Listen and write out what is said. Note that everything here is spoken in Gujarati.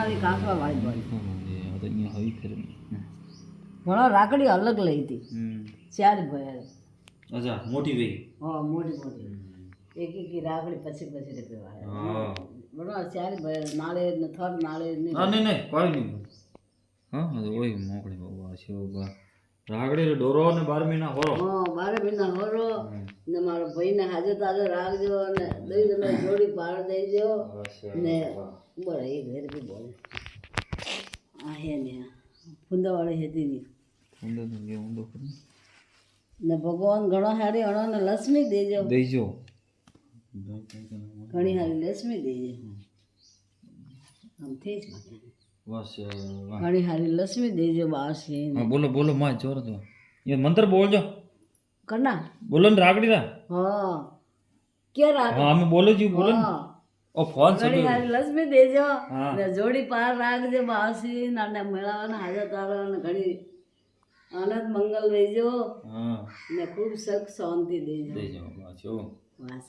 મારી કાંકરા વાળી પડી આ તો અહીંયા હવી ફેર ઘણા રાખડી અલગ લઈ હતી ચાર ભયા અચ્છા મોટી ભાઈ હા મોટી મોટી એક એક રાખડી પછી રૂપિયા હા બરાબર ચાર ભયા નાળે ને થર નાળે ને નહીં કોઈ નહીં હા તો ઓય મોકળી બાબા છે બા રાખડી ડોરો ને 12 મહિના હોરો હા 12 મહિના હોરો ને મારો ભાઈને હાજર તાજો રાખજો ને દઈ તમે જોડી પાડ દેજો ને બરાબર એ ઘરે બી બોલે આ હે ને ફુંદાવાળી હતી ની ઊંડો તો કે ઊંડો ને ભગવાન ઘણો હારી અણો ને લક્ષ્મી દેજો ઘણી હારી લક્ષ્મી દેજો આમ થઈ જ માટે બસ ઘણી હારી લક્ષ્મી દેજો બાસી હા બોલો માં જોર તો ये मंत्र बोलજો કરના બોલો ને રાખડી રા હા કે રાખ હા અમે બોલો જી બોલો ને ઓ ફોન સે ઘણી હારી લક્ષ્મી દેજો ને જોડી પાર રાખજો બાસી નાને મેળાવાના હાજર તારા ને ઘણી આનંદ મંગલ દેજો હા ને ખૂબ સુખ શાંતિ દેજો દેજો બસ બસ